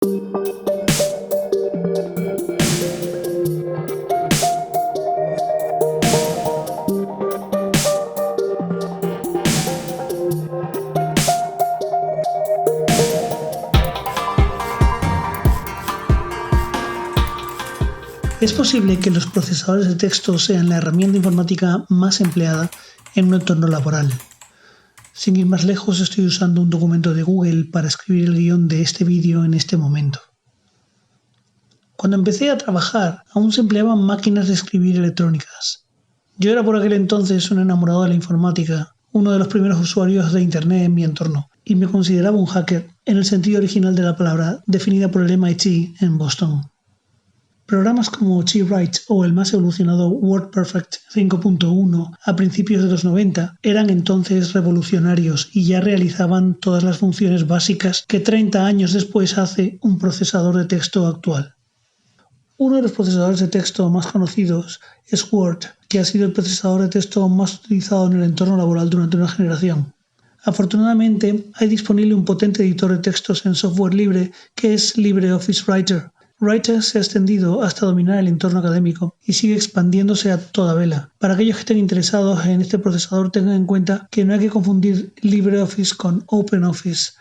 Es posible que los procesadores de texto sean la herramienta informática más empleada en un entorno laboral. Sin ir más lejos, estoy usando un documento de Google para escribir el guión de este vídeo en este momento. Cuando empecé a trabajar, aún se empleaban máquinas de escribir electrónicas. Yo era por aquel entonces un enamorado de la informática, uno de los primeros usuarios de Internet en mi entorno, y me consideraba un hacker en el sentido original de la palabra, definida por el MIT en Boston. Programas como TeaWrite o el más evolucionado WordPerfect 5.1 a principios de los 90 eran entonces revolucionarios y ya realizaban todas las funciones básicas que 30 años después hace un procesador de texto actual. Uno de los procesadores de texto más conocidos es Word, que ha sido el procesador de texto más utilizado en el entorno laboral durante una generación. Afortunadamente, hay disponible un potente editor de textos en software libre que es LibreOffice Writer. Writer se ha extendido hasta dominar el entorno académico y sigue expandiéndose a toda vela. Para aquellos que estén interesados en este procesador, tengan en cuenta que no hay que confundir LibreOffice con OpenOffice.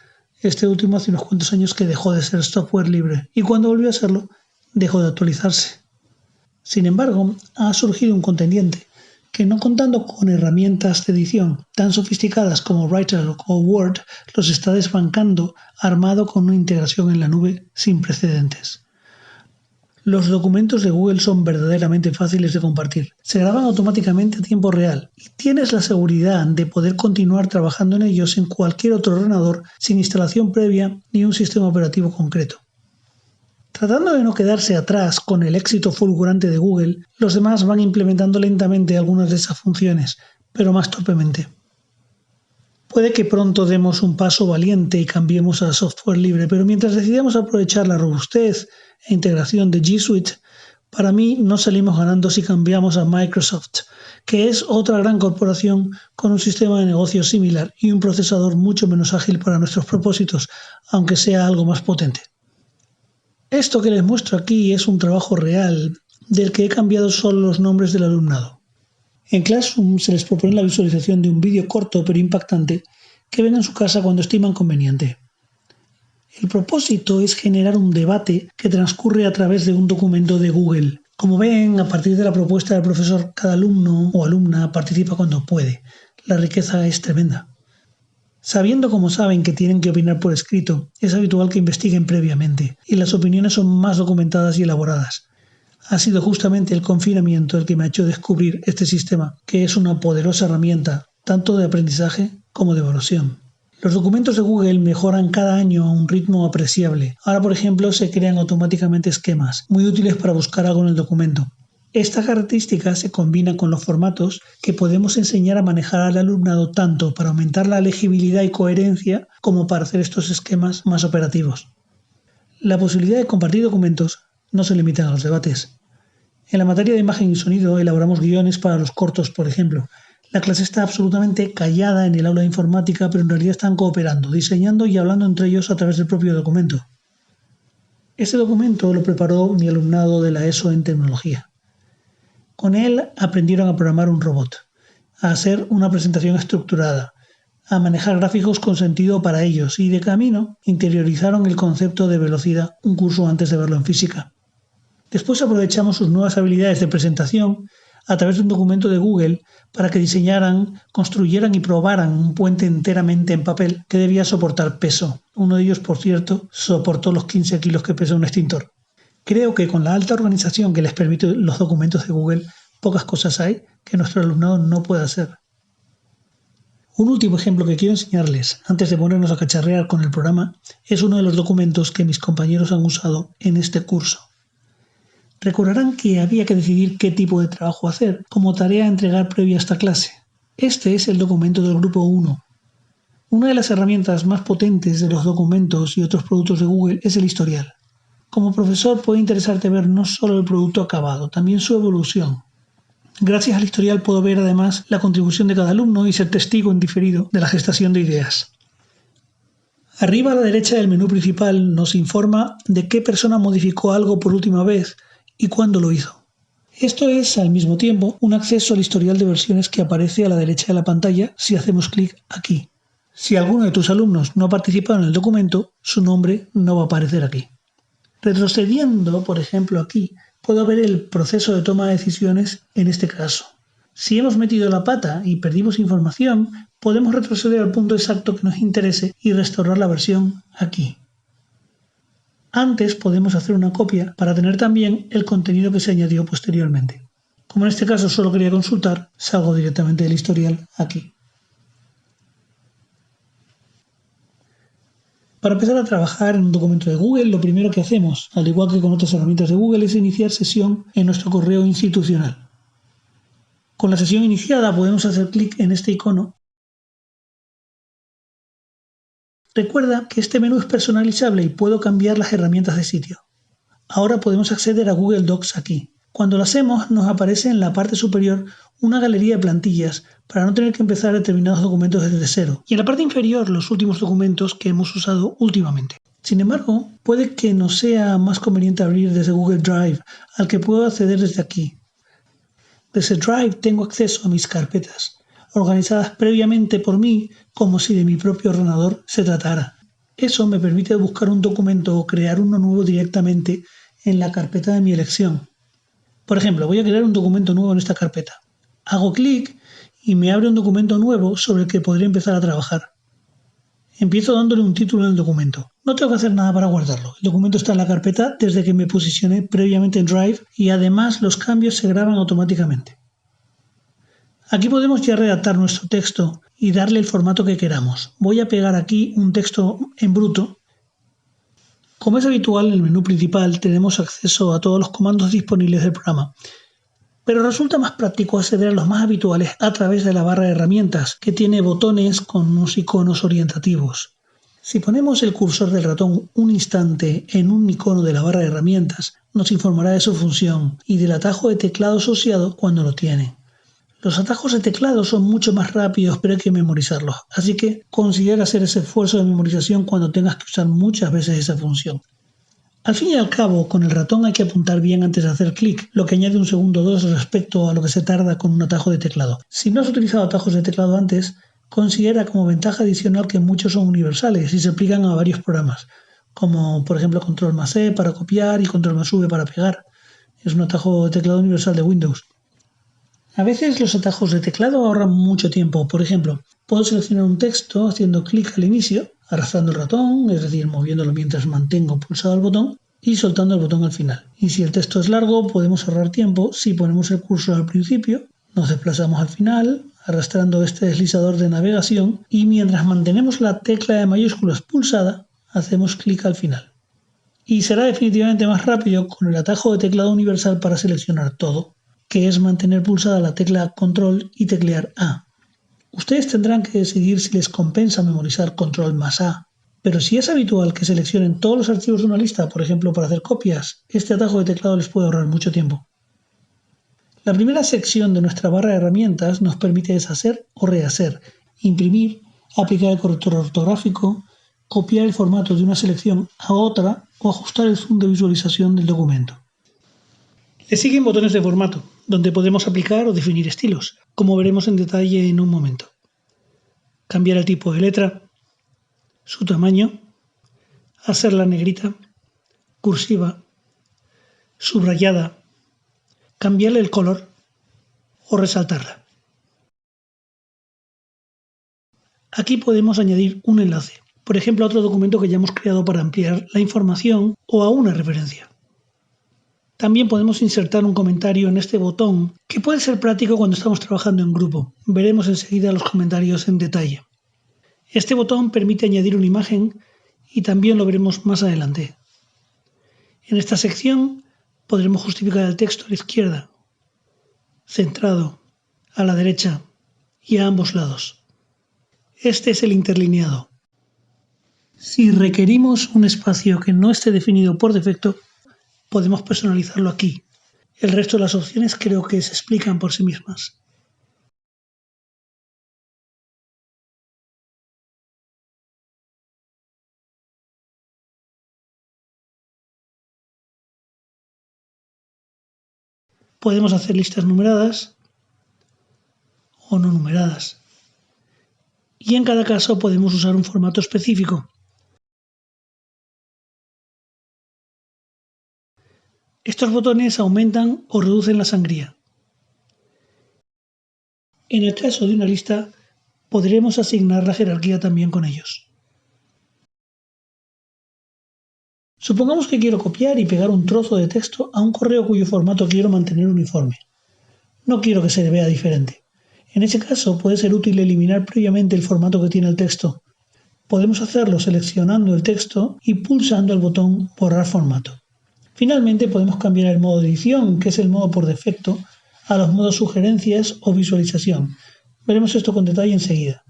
Este último hace unos cuantos años que dejó de ser software libre y cuando volvió a serlo, dejó de actualizarse. Sin embargo, ha surgido un contendiente que, no contando con herramientas de edición tan sofisticadas como Writer o Word, los está desbancando armado con una integración en la nube sin precedentes. Los documentos de Google son verdaderamente fáciles de compartir. Se graban automáticamente a tiempo real y tienes la seguridad de poder continuar trabajando en ellos en cualquier otro ordenador sin instalación previa ni un sistema operativo concreto. Tratando de no quedarse atrás con el éxito fulgurante de Google, los demás van implementando lentamente algunas de esas funciones, pero más torpemente. Puede que pronto demos un paso valiente y cambiemos a software libre, pero mientras decidamos aprovechar la robustez e integración de G Suite, para mí no salimos ganando si cambiamos a Microsoft, que es otra gran corporación con un sistema de negocio similar y un procesador mucho menos ágil para nuestros propósitos, aunque sea algo más potente. Esto que les muestro aquí es un trabajo real del que he cambiado solo los nombres del alumnado. En Classroom se les propone la visualización de un vídeo corto pero impactante que ven en su casa cuando estiman conveniente. El propósito es generar un debate que transcurre a través de un documento de Google. Como ven, a partir de la propuesta del profesor, cada alumno o alumna participa cuando puede. La riqueza es tremenda. Sabiendo como saben que tienen que opinar por escrito, es habitual que investiguen previamente, y las opiniones son más documentadas y elaboradas. Ha sido justamente el confinamiento el que me ha hecho descubrir este sistema, que es una poderosa herramienta, tanto de aprendizaje como de evaluación. Los documentos de Google mejoran cada año a un ritmo apreciable. Ahora, por ejemplo, se crean automáticamente esquemas, muy útiles para buscar algo en el documento. Esta característica se combina con los formatos que podemos enseñar a manejar al alumnado tanto para aumentar la legibilidad y coherencia como para hacer estos esquemas más operativos. La posibilidad de compartir documentos no se limita a los debates. En la materia de imagen y sonido elaboramos guiones para los cortos, por ejemplo. La clase está absolutamente callada en el aula de informática, pero en realidad están cooperando, diseñando y hablando entre ellos a través del propio documento. Este documento lo preparó mi alumnado de la ESO en tecnología. Con él aprendieron a programar un robot, a hacer una presentación estructurada, a manejar gráficos con sentido para ellos y de camino interiorizaron el concepto de velocidad un curso antes de verlo en física. Después aprovechamos sus nuevas habilidades de presentación a través de un documento de Google para que diseñaran, construyeran y probaran un puente enteramente en papel que debía soportar peso. Uno de ellos, por cierto, soportó los 15 kilos que pesa un extintor. Creo que con la alta organización que les permite los documentos de Google, pocas cosas hay que nuestro alumnado no pueda hacer. Un último ejemplo que quiero enseñarles antes de ponernos a cacharrear con el programa es uno de los documentos que mis compañeros han usado en este curso. Recordarán que había que decidir qué tipo de trabajo hacer como tarea a entregar previa a esta clase. Este es el documento del grupo 1. Una de las herramientas más potentes de los documentos y otros productos de Google es el historial. Como profesor puede interesarte ver no solo el producto acabado, también su evolución. Gracias al historial puedo ver además la contribución de cada alumno y ser testigo en diferido de la gestación de ideas. Arriba a la derecha del menú principal nos informa de qué persona modificó algo por última vez y cuándo lo hizo. Esto es, al mismo tiempo, un acceso al historial de versiones que aparece a la derecha de la pantalla si hacemos clic aquí. Si alguno de tus alumnos no ha participado en el documento, su nombre no va a aparecer aquí. Retrocediendo, por ejemplo, aquí, puedo ver el proceso de toma de decisiones en este caso. Si hemos metido la pata y perdimos información, podemos retroceder al punto exacto que nos interese y restaurar la versión aquí. Antes podemos hacer una copia para tener también el contenido que se añadió posteriormente. Como en este caso solo quería consultar, salgo directamente del historial aquí. Para empezar a trabajar en un documento de Google, lo primero que hacemos, al igual que con otras herramientas de Google, es iniciar sesión en nuestro correo institucional. Con la sesión iniciada podemos hacer clic en este icono. Recuerda que este menú es personalizable y puedo cambiar las herramientas de sitio. Ahora podemos acceder a Google Docs aquí. Cuando lo hacemos nos aparece en la parte superior una galería de plantillas para no tener que empezar determinados documentos desde cero. Y en la parte inferior los últimos documentos que hemos usado últimamente. Sin embargo, puede que nos sea más conveniente abrir desde Google Drive, al que puedo acceder desde aquí. Desde Drive tengo acceso a mis carpetas, organizadas previamente por mí como si de mi propio ordenador se tratara. Eso me permite buscar un documento o crear uno nuevo directamente en la carpeta de mi elección. Por ejemplo, voy a crear un documento nuevo en esta carpeta. Hago clic y me abre un documento nuevo sobre el que podría empezar a trabajar. Empiezo dándole un título en el documento. No tengo que hacer nada para guardarlo. El documento está en la carpeta desde que me posicioné previamente en Drive y además los cambios se graban automáticamente. Aquí podemos ya redactar nuestro texto y darle el formato que queramos. Voy a pegar aquí un texto en bruto. Como es habitual en el menú principal tenemos acceso a todos los comandos disponibles del programa, pero resulta más práctico acceder a los más habituales a través de la barra de herramientas, que tiene botones con unos iconos orientativos. Si ponemos el cursor del ratón un instante en un icono de la barra de herramientas, nos informará de su función y del atajo de teclado asociado cuando lo tiene. Los atajos de teclado son mucho más rápidos, pero hay que memorizarlos, así que considera hacer ese esfuerzo de memorización cuando tengas que usar muchas veces esa función. Al fin y al cabo, con el ratón hay que apuntar bien antes de hacer clic, lo que añade un segundo o dos respecto a lo que se tarda con un atajo de teclado. Si no has utilizado atajos de teclado antes, considera como ventaja adicional que muchos son universales y se aplican a varios programas, como por ejemplo Control+C para copiar y Control+V para pegar. Es un atajo de teclado universal de Windows. A veces los atajos de teclado ahorran mucho tiempo. Por ejemplo, puedo seleccionar un texto haciendo clic al inicio, arrastrando el ratón, es decir, moviéndolo mientras mantengo pulsado el botón, y soltando el botón al final. Y si el texto es largo, podemos ahorrar tiempo si ponemos el cursor al principio, nos desplazamos al final, arrastrando este deslizador de navegación, y mientras mantenemos la tecla de mayúsculas pulsada, hacemos clic al final. Y será definitivamente más rápido con el atajo de teclado universal para seleccionar todo, que es mantener pulsada la tecla Control y teclear A. Ustedes tendrán que decidir si les compensa memorizar Control+A, pero si es habitual que seleccionen todos los archivos de una lista, por ejemplo para hacer copias, este atajo de teclado les puede ahorrar mucho tiempo. La primera sección de nuestra barra de herramientas nos permite deshacer o rehacer, imprimir, aplicar el corrector ortográfico, copiar el formato de una selección a otra o ajustar el zoom de visualización del documento. Le siguen botones de formato, donde podemos aplicar o definir estilos, como veremos en detalle en un momento. Cambiar el tipo de letra, su tamaño, hacerla negrita, cursiva, subrayada, cambiarle el color o resaltarla. Aquí podemos añadir un enlace, por ejemplo a otro documento que ya hemos creado para ampliar la información o a una referencia. También podemos insertar un comentario en este botón, que puede ser práctico cuando estamos trabajando en grupo. Veremos enseguida los comentarios en detalle. Este botón permite añadir una imagen y también lo veremos más adelante. En esta sección podremos justificar el texto a la izquierda, centrado, a la derecha y a ambos lados. Este es el interlineado. Si requerimos un espacio que no esté definido por defecto, podemos personalizarlo aquí. El resto de las opciones creo que se explican por sí mismas. Podemos hacer listas numeradas o no numeradas. Y en cada caso podemos usar un formato específico. Estos botones aumentan o reducen la sangría. En el caso de una lista, podremos asignar la jerarquía también con ellos. Supongamos que quiero copiar y pegar un trozo de texto a un correo cuyo formato quiero mantener uniforme. No quiero que se vea diferente. En ese caso puede ser útil eliminar previamente el formato que tiene el texto. Podemos hacerlo seleccionando el texto y pulsando el botón Borrar formato. Finalmente podemos cambiar el modo de edición, que es el modo por defecto, a los modos sugerencias o visualización. Veremos esto con detalle enseguida.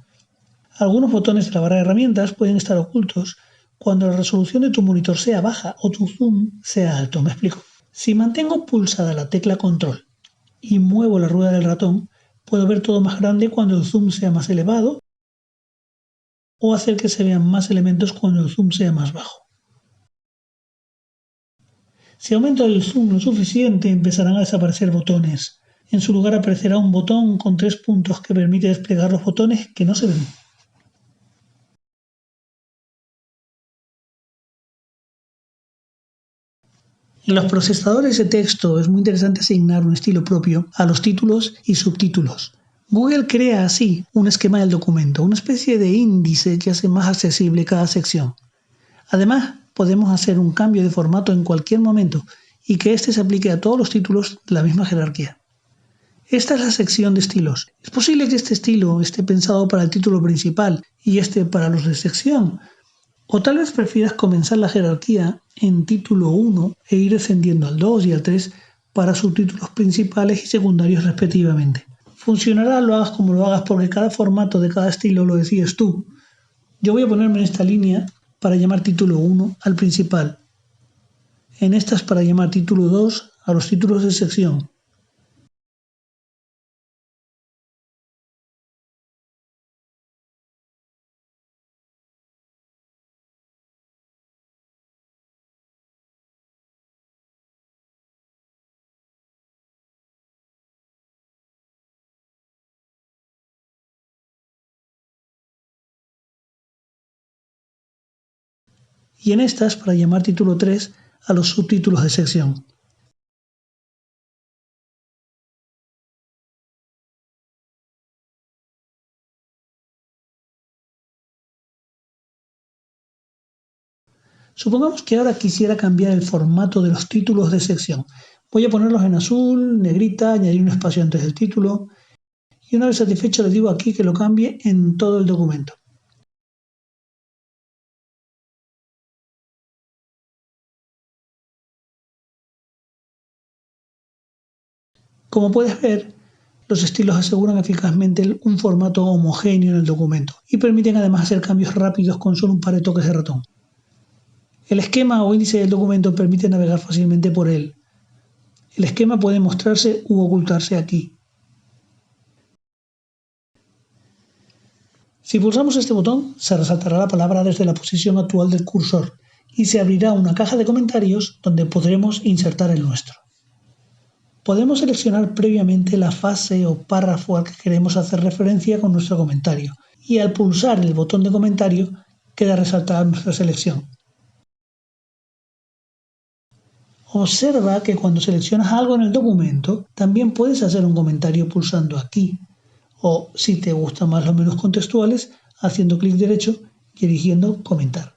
Algunos botones de la barra de herramientas pueden estar ocultos cuando la resolución de tu monitor sea baja o tu zoom sea alto. Me explico. Si mantengo pulsada la tecla control y muevo la rueda del ratón, puedo ver todo más grande cuando el zoom sea más elevado o hacer que se vean más elementos cuando el zoom sea más bajo. Si aumento el zoom lo suficiente, empezarán a desaparecer botones. En su lugar aparecerá un botón con 3 puntos que permite desplegar los botones que no se ven. En los procesadores de texto es muy interesante asignar un estilo propio a los títulos y subtítulos. Google crea así un esquema del documento, una especie de índice que hace más accesible cada sección. Además, podemos hacer un cambio de formato en cualquier momento y que éste se aplique a todos los títulos de la misma jerarquía. Esta es la sección de estilos. Es posible que este estilo esté pensado para el título principal y este para los de sección. O tal vez prefieras comenzar la jerarquía en título 1 e ir descendiendo al 2 y al 3 para subtítulos principales y secundarios respectivamente. Funcionará lo hagas como lo hagas porque cada formato de cada estilo lo decides tú. Yo voy a ponerme en esta línea para llamar título 1 al principal. En estas para llamar título 2 a los títulos de sección. Y en estas para llamar título 3 a los subtítulos de sección. Supongamos que ahora quisiera cambiar el formato de los títulos de sección. Voy a ponerlos en azul, negrita, añadir un espacio antes del título y una vez satisfecho le digo aquí que lo cambie en todo el documento. Como puedes ver, los estilos aseguran eficazmente un formato homogéneo en el documento y permiten además hacer cambios rápidos con solo un par de toques de ratón. El esquema o índice del documento permite navegar fácilmente por él. El esquema puede mostrarse u ocultarse aquí. Si pulsamos este botón, se resaltará la palabra desde la posición actual del cursor y se abrirá una caja de comentarios donde podremos insertar el nuestro. Podemos seleccionar previamente la fase o párrafo al que queremos hacer referencia con nuestro comentario y al pulsar el botón de comentario queda resaltada nuestra selección. Observa que cuando seleccionas algo en el documento, también puedes hacer un comentario pulsando aquí, o si te gustan más los menús contextuales, haciendo clic derecho y eligiendo comentar.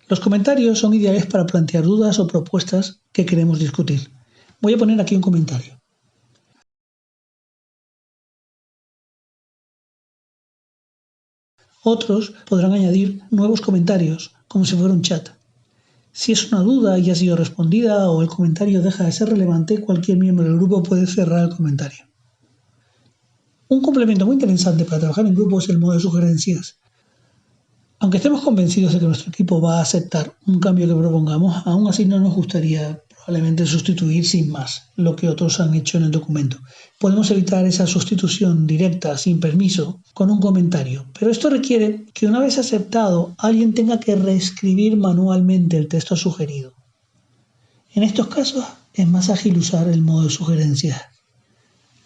Los comentarios son ideales para plantear dudas o propuestas que queremos discutir. Voy a poner aquí un comentario. Otros podrán añadir nuevos comentarios, como si fuera un chat. Si es una duda y ha sido respondida o el comentario deja de ser relevante, cualquier miembro del grupo puede cerrar el comentario. Un complemento muy interesante para trabajar en grupo es el modo de sugerencias. Aunque estemos convencidos de que nuestro equipo va a aceptar un cambio que propongamos, aún así no nos gustaría probablemente sustituir sin más lo que otros han hecho en el documento. Podemos evitar esa sustitución directa, sin permiso, con un comentario, pero esto requiere que una vez aceptado, alguien tenga que reescribir manualmente el texto sugerido. En estos casos es más ágil usar el modo de sugerencias.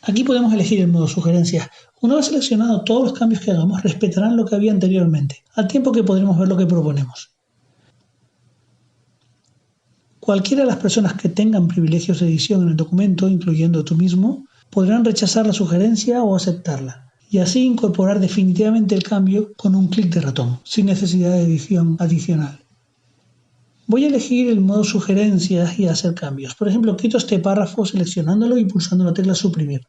Aquí podemos elegir el modo sugerencias. Una vez seleccionado, todos los cambios que hagamos respetarán lo que había anteriormente, al tiempo que podremos ver lo que proponemos. Cualquiera de las personas que tengan privilegios de edición en el documento, incluyendo tú mismo, podrán rechazar la sugerencia o aceptarla, y así incorporar definitivamente el cambio con un clic de ratón, sin necesidad de edición adicional. Voy a elegir el modo sugerencias y hacer cambios. Por ejemplo, quito este párrafo seleccionándolo y pulsando la tecla suprimir.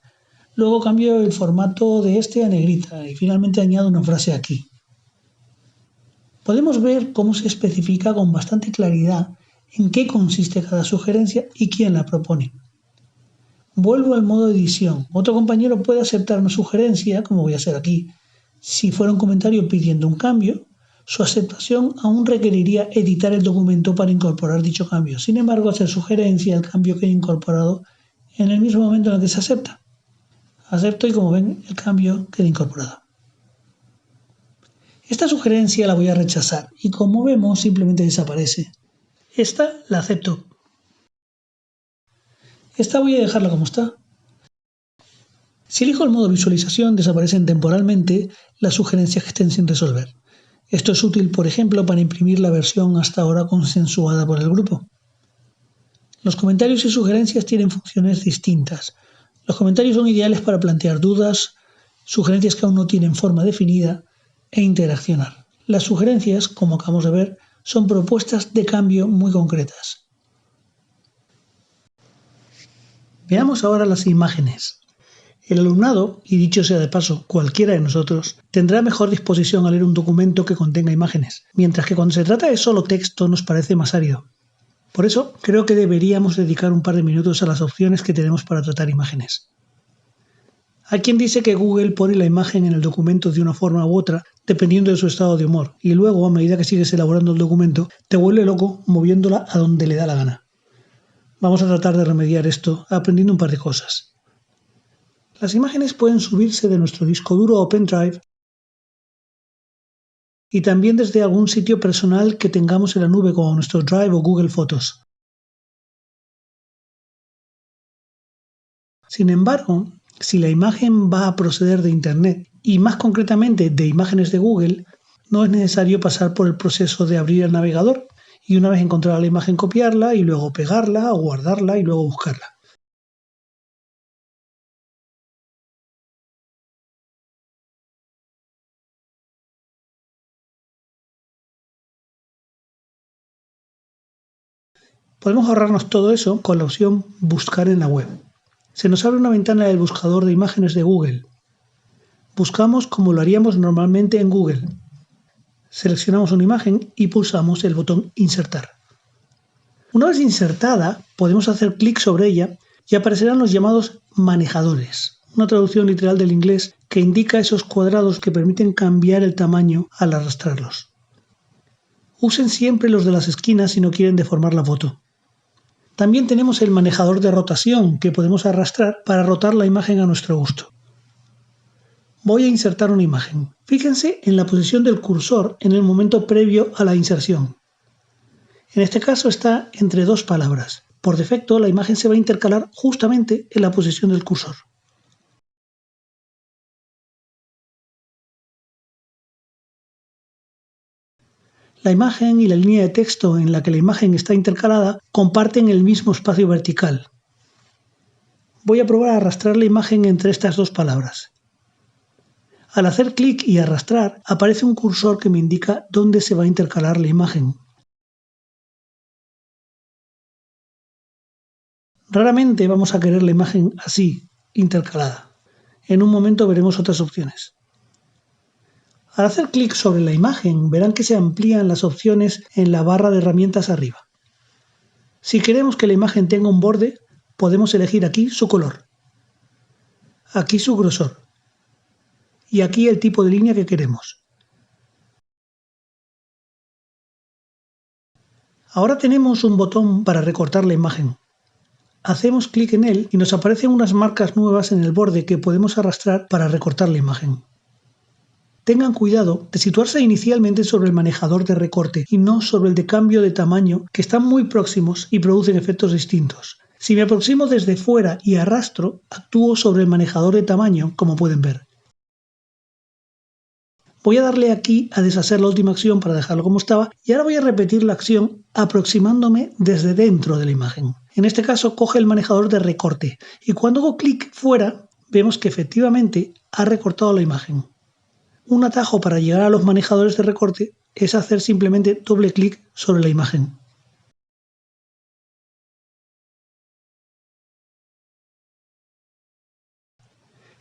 Luego cambio el formato de este a negrita y finalmente añado una frase aquí. Podemos ver cómo se especifica con bastante claridad en qué consiste cada sugerencia y quién la propone. Vuelvo al modo edición. Otro compañero puede aceptar una sugerencia, como voy a hacer aquí. Si fuera un comentario pidiendo un cambio, su aceptación aún requeriría editar el documento para incorporar dicho cambio. Sin embargo, hacer sugerencia al cambio que he incorporado en el mismo momento en el que se acepta. Acepto y como ven, el cambio queda incorporado. Esta sugerencia la voy a rechazar y como vemos simplemente desaparece. Esta la acepto. Esta voy a dejarla como está. Si elijo el modo visualización, desaparecen temporalmente las sugerencias que estén sin resolver. Esto es útil, por ejemplo, para imprimir la versión hasta ahora consensuada por el grupo. Los comentarios y sugerencias tienen funciones distintas. Los comentarios son ideales para plantear dudas, sugerencias que aún no tienen forma definida e interaccionar. Las sugerencias, como acabamos de ver, son propuestas de cambio muy concretas. Veamos ahora las imágenes. El alumnado, y dicho sea de paso, cualquiera de nosotros, tendrá mejor disposición a leer un documento que contenga imágenes, mientras que cuando se trata de solo texto nos parece más árido. Por eso, creo que deberíamos dedicar un par de minutos a las opciones que tenemos para tratar imágenes. Hay quien dice que Google pone la imagen en el documento de una forma u otra, dependiendo de su estado de humor, y luego, a medida que sigues elaborando el documento, te vuelve loco moviéndola a donde le da la gana. Vamos a tratar de remediar esto aprendiendo un par de cosas. Las imágenes pueden subirse de nuestro disco duro o pendrive y también desde algún sitio personal que tengamos en la nube como nuestro Drive o Google Fotos. Sin embargo, si la imagen va a proceder de Internet y más concretamente de imágenes de Google, no es necesario pasar por el proceso de abrir el navegador y una vez encontrada la imagen copiarla y luego pegarla o guardarla y luego buscarla. Podemos ahorrarnos todo eso con la opción Buscar en la web. Se nos abre una ventana del buscador de imágenes de Google. Buscamos como lo haríamos normalmente en Google. Seleccionamos una imagen y pulsamos el botón Insertar. Una vez insertada, podemos hacer clic sobre ella y aparecerán los llamados manejadores, una traducción literal del inglés que indica esos cuadrados que permiten cambiar el tamaño al arrastrarlos. Usen siempre los de las esquinas si no quieren deformar la foto. También tenemos el manejador de rotación que podemos arrastrar para rotar la imagen a nuestro gusto. Voy a insertar una imagen. Fíjense en la posición del cursor en el momento previo a la inserción. En este caso está entre dos palabras. Por defecto, la imagen se va a intercalar justamente en la posición del cursor. La imagen y la línea de texto en la que la imagen está intercalada comparten el mismo espacio vertical. Voy a probar a arrastrar la imagen entre estas dos palabras. Al hacer clic y arrastrar, aparece un cursor que me indica dónde se va a intercalar la imagen. Raramente vamos a querer la imagen así, intercalada. En un momento veremos otras opciones. Al hacer clic sobre la imagen, verán que se amplían las opciones en la barra de herramientas arriba. Si queremos que la imagen tenga un borde, podemos elegir aquí su color, aquí su grosor y aquí el tipo de línea que queremos. Ahora tenemos un botón para recortar la imagen. Hacemos clic en él y nos aparecen unas marcas nuevas en el borde que podemos arrastrar para recortar la imagen. tengan cuidado de situarse inicialmente sobre el manejador de recorte y no sobre el de cambio de tamaño, que están muy próximos y producen efectos distintos. Si me aproximo desde fuera y arrastro, actúo sobre el manejador de tamaño, como pueden ver. Voy a darle aquí a deshacer la última acción para dejarlo como estaba y ahora voy a repetir la acción aproximándome desde dentro de la imagen. En este caso coge el manejador de recorte y cuando hago clic fuera vemos que efectivamente ha recortado la imagen. Un atajo para llegar a los manejadores de recorte es hacer simplemente doble clic sobre la imagen.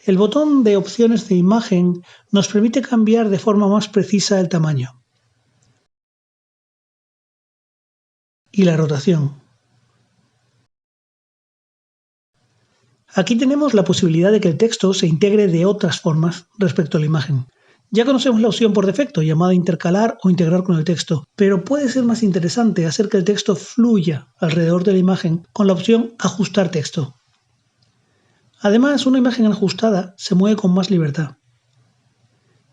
El botón de opciones de imagen nos permite cambiar de forma más precisa el tamaño y la rotación. Aquí tenemos la posibilidad de que el texto se integre de otras formas respecto a la imagen. Ya conocemos la opción por defecto llamada intercalar o integrar con el texto, pero puede ser más interesante hacer que el texto fluya alrededor de la imagen con la opción ajustar texto. Además, una imagen ajustada se mueve con más libertad.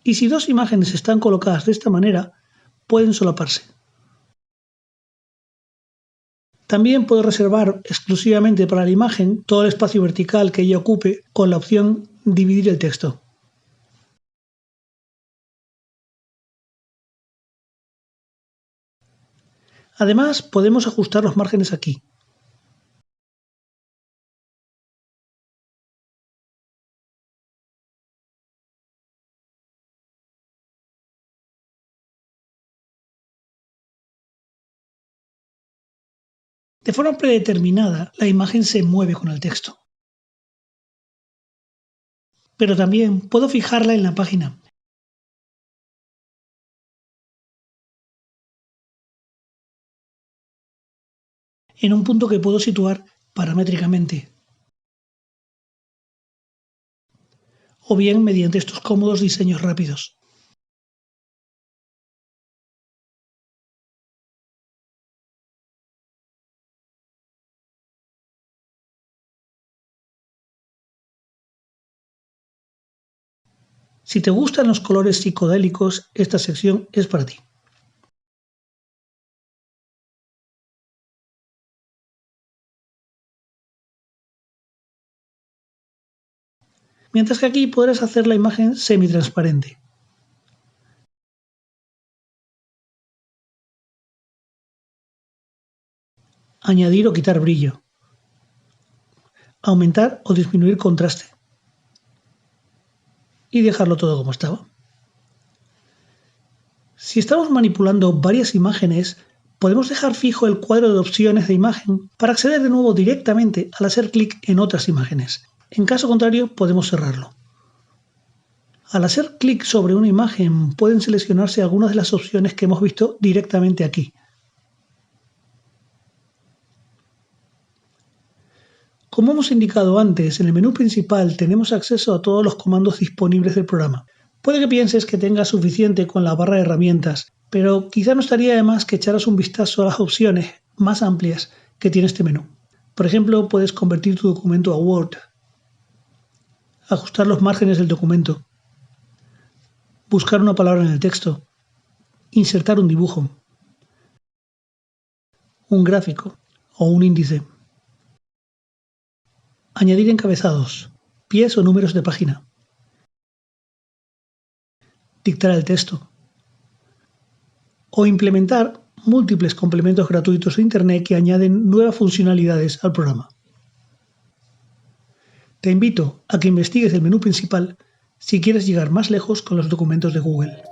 Y si dos imágenes están colocadas de esta manera, pueden solaparse. También puedo reservar exclusivamente para la imagen todo el espacio vertical que ella ocupe con la opción dividir el texto. Además, podemos ajustar los márgenes aquí. De forma predeterminada, la imagen se mueve con el texto. Pero también puedo fijarla en la página. En un punto que puedo situar paramétricamente. O bien mediante estos cómodos diseños rápidos. Si te gustan los colores psicodélicos, esta sección es para ti. Mientras que aquí podrás hacer la imagen semitransparente. Añadir o quitar brillo. Aumentar o disminuir contraste. Y dejarlo todo como estaba. Si estamos manipulando varias imágenes, podemos dejar fijo el cuadro de opciones de imagen para acceder de nuevo directamente al hacer clic en otras imágenes. En caso contrario, podemos cerrarlo. Al hacer clic sobre una imagen, pueden seleccionarse algunas de las opciones que hemos visto directamente aquí. Como hemos indicado antes, en el menú principal tenemos acceso a todos los comandos disponibles del programa. Puede que pienses que tengas suficiente con la barra de herramientas, pero quizá no estaría de más que echaras un vistazo a las opciones más amplias que tiene este menú. Por ejemplo, puedes convertir tu documento a Word, ajustar los márgenes del documento, buscar una palabra en el texto, insertar un dibujo, un gráfico o un índice, añadir encabezados, pies o números de página, dictar el texto o implementar múltiples complementos gratuitos de Internet que añaden nuevas funcionalidades al programa. Te invito a que investigues el menú principal si quieres llegar más lejos con los documentos de Google.